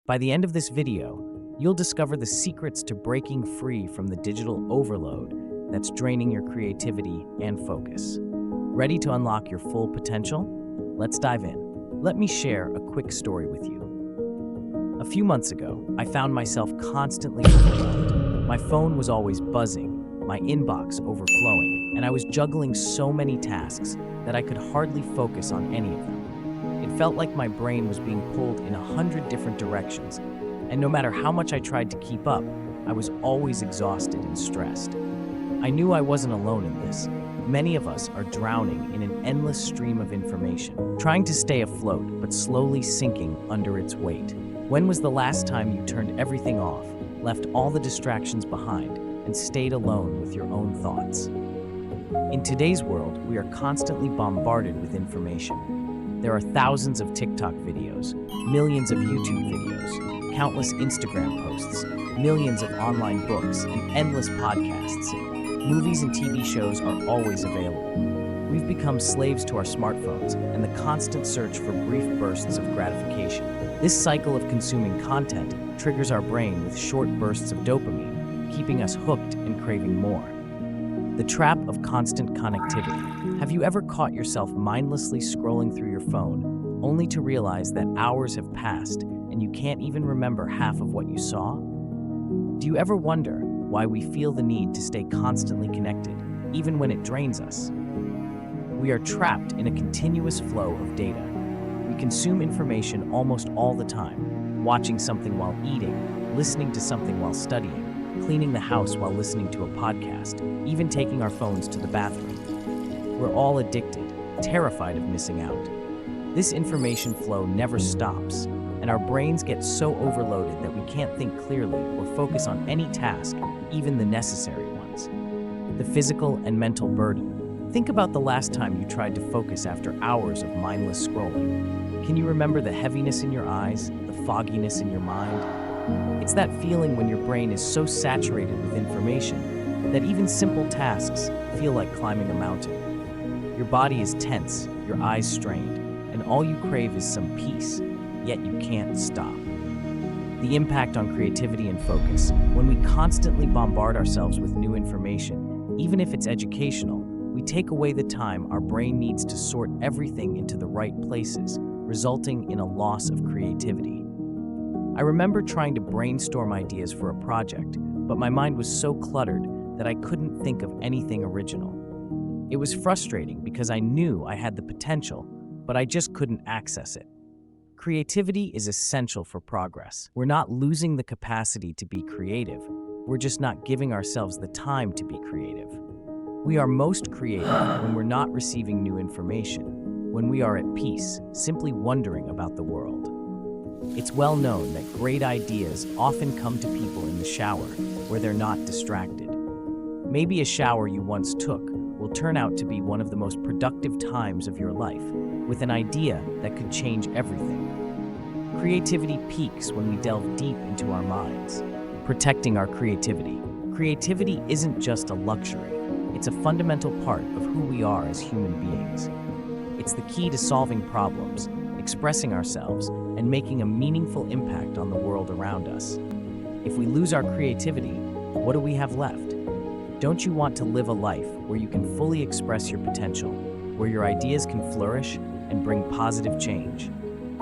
By the end of this video, you'll discover the secrets to breaking free from the digital overload that's draining your creativity and focus. Ready to unlock your full potential? Let's dive in. Let me share a quick story with you. A few months ago, I found myself constantly overwhelmed. My phone was always buzzing, my inbox overflowing, and I was juggling so many tasks that I could hardly focus on any of them. It felt like my brain was being pulled in 100 different directions, and no matter how much I tried to keep up, I was always exhausted and stressed. I knew I wasn't alone in this. Many of us are drowning in an endless stream of information, trying to stay afloat but slowly sinking under its weight. When was the last time you turned everything off, left all the distractions behind, and stayed alone with your own thoughts? In today's world, we are constantly bombarded with information. There are thousands of TikTok videos, millions of YouTube videos, countless Instagram posts, millions of online books, and endless podcasts. Movies and TV shows are always available. We've become slaves to our smartphones and the constant search for brief bursts of gratification. This cycle of consuming content triggers our brain with short bursts of dopamine, keeping us hooked and craving more. The trap of constant connectivity. Have you ever caught yourself mindlessly scrolling through your phone, only to realize that hours have passed and you can't even remember half of what you saw? Do you ever wonder why we feel the need to stay constantly connected, even when it drains us? We are trapped in a continuous flow of data. We consume information almost all the time, watching something while eating, listening to something while studying, cleaning the house while listening to a podcast, even taking our phones to the bathroom. We're all addicted, terrified of missing out. This information flow never stops, and our brains get so overloaded that we can't think clearly or focus on any task, even the necessary ones. The physical and mental burden. Think about the last time you tried to focus after hours of mindless scrolling. Can you remember the heaviness in your eyes, the fogginess in your mind? It's that feeling when your brain is so saturated with information that even simple tasks feel like climbing a mountain. Your body is tense, your eyes strained, and all you crave is some peace, yet you can't stop. The impact on creativity and focus. When we constantly bombard ourselves with new information, even if it's educational, we take away the time our brain needs to sort everything into the right places, resulting in a loss of creativity. I remember trying to brainstorm ideas for a project, but my mind was so cluttered that I couldn't think of anything original. It was frustrating because I knew I had the potential, but I just couldn't access it. Creativity is essential for progress. We're not losing the capacity to be creative. We're just not giving ourselves the time to be creative. We are most creative when we're not receiving new information, when we are at peace, simply wondering about the world. It's well known that great ideas often come to people in the shower, where they're not distracted. Maybe a shower you once took will turn out to be one of the most productive times of your life, with an idea that could change everything. Creativity peaks when we delve deep into our minds. Protecting our creativity. Creativity isn't just a luxury. It's a fundamental part of who we are as human beings. It's the key to solving problems, expressing ourselves, and making a meaningful impact on the world around us. If we lose our creativity, what do we have left? Don't you want to live a life where you can fully express your potential, where your ideas can flourish and bring positive change?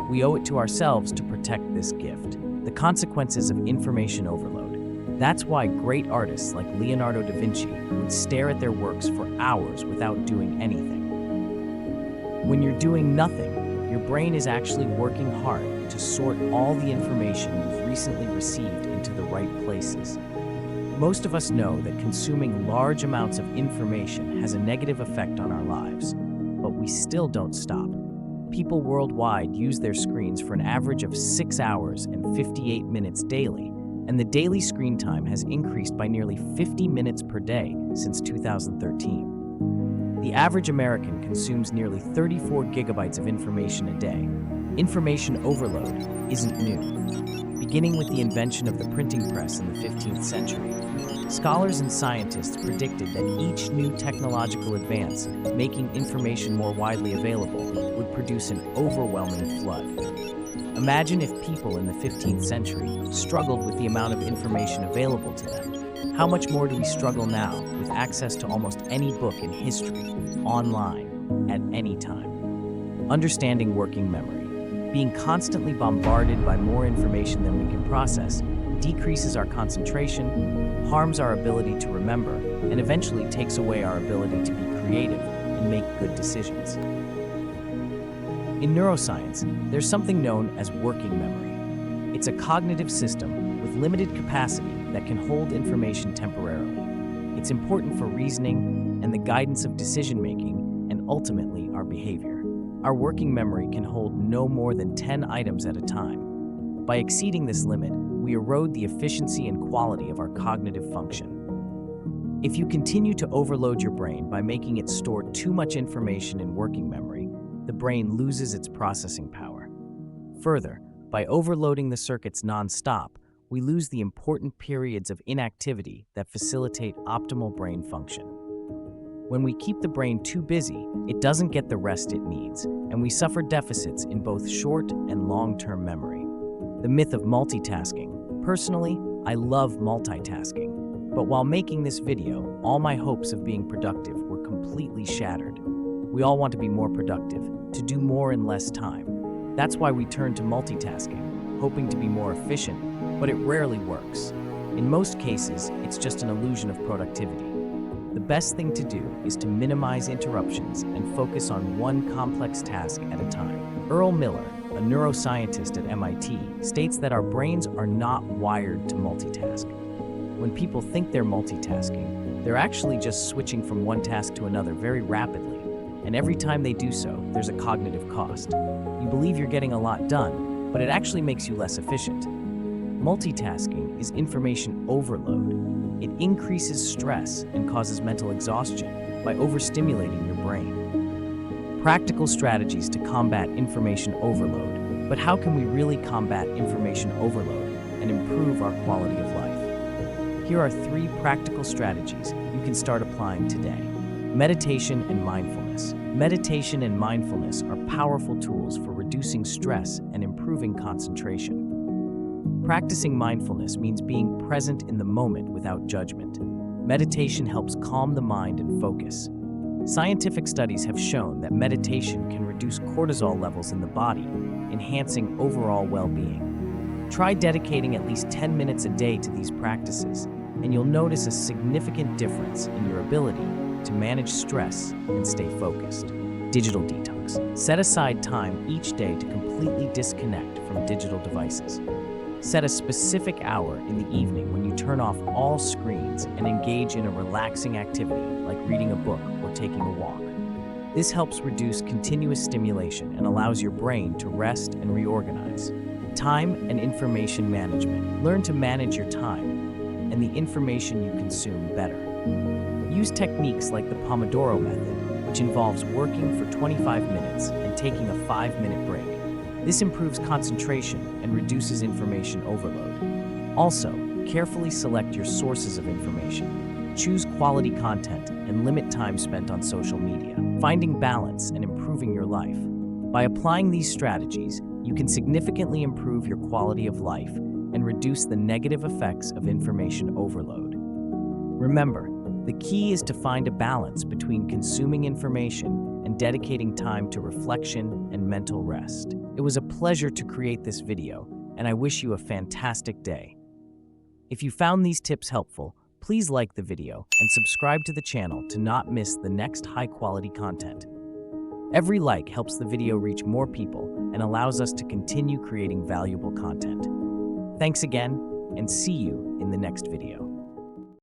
We owe it to ourselves to protect this gift. The consequences of information overload. That's why great artists like Leonardo da Vinci would stare at their works for hours without doing anything. When you're doing nothing, your brain is actually working hard to sort all the information you've recently received into the right places. Most of us know that consuming large amounts of information has a negative effect on our lives, but we still don't stop. People worldwide use their screens for an average of 6 hours and 58 minutes daily, and the daily screen time has increased by nearly 50 minutes per day since 2013. The average American consumes nearly 34 gigabytes of information a day. Information overload isn't new. Beginning with the invention of the printing press in the 15th century, scholars and scientists predicted that each new technological advance, making information more widely available, would produce an overwhelming flood. Imagine if people in the 15th century struggled with the amount of information available to them. How much more do we struggle now with access to almost any book in history, online, at any time? Understanding working memory. Being constantly bombarded by more information than we can process decreases our concentration, harms our ability to remember, and eventually takes away our ability to be creative and make good decisions. In neuroscience, there's something known as working memory. It's a cognitive system with limited capacity that can hold information temporarily. It's important for reasoning and the guidance of decision-making and ultimately our behavior. Our working memory can hold no more than 10 items at a time. By exceeding this limit, we erode the efficiency and quality of our cognitive function. If you continue to overload your brain by making it store too much information in working memory, the brain loses its processing power. Further, by overloading the circuits non-stop, we lose the important periods of inactivity that facilitate optimal brain function. When we keep the brain too busy, it doesn't get the rest it needs, and we suffer deficits in both short and long-term memory. The myth of multitasking. Personally, I love multitasking, but while making this video, all my hopes of being productive were completely shattered. We all want to be more productive, to do more in less time. That's why we turn to multitasking, hoping to be more efficient, but it rarely works. In most cases, it's just an illusion of productivity. The best thing to do is to minimize interruptions and focus on one complex task at a time. Earl Miller, a neuroscientist at MIT, states that our brains are not wired to multitask. When people think they're multitasking, they're actually just switching from one task to another very rapidly, and every time they do so, there's a cognitive cost. You believe you're getting a lot done, but it actually makes you less efficient. Multitasking is information overload. It increases stress and causes mental exhaustion by overstimulating your brain. Practical strategies to combat information overload. But how can we really combat information overload and improve our quality of life? Here are 3 practical strategies you can start applying today. Meditation and mindfulness. Meditation and mindfulness are powerful tools for reducing stress and improving concentration. Practicing mindfulness means being present in the moment without judgment. Meditation helps calm the mind and focus. Scientific studies have shown that meditation can reduce cortisol levels in the body, enhancing overall well-being. Try dedicating at least 10 minutes a day to these practices, and you'll notice a significant difference in your ability to manage stress and stay focused. Digital detox. Set aside time each day to completely disconnect from digital devices. Set a specific hour in the evening when you turn off all screens and engage in a relaxing activity like reading a book or taking a walk. This helps reduce continuous stimulation and allows your brain to rest and reorganize. Time and information management. Learn to manage your time and the information you consume better. Use techniques like the Pomodoro method, which involves working for 25 minutes and taking a 5-minute break. This improves concentration and reduces information overload. Also, carefully select your sources of information. Choose quality content and limit time spent on social media, finding balance and improving your life. By applying these strategies, you can significantly improve your quality of life and reduce the negative effects of information overload. Remember, the key is to find a balance between consuming information and dedicating time to reflection and mental rest. It was a pleasure to create this video, and I wish you a fantastic day. If you found these tips helpful, please like the video and subscribe to the channel to not miss the next high-quality content. Every like helps the video reach more people and allows us to continue creating valuable content. Thanks again, and see you in the next video.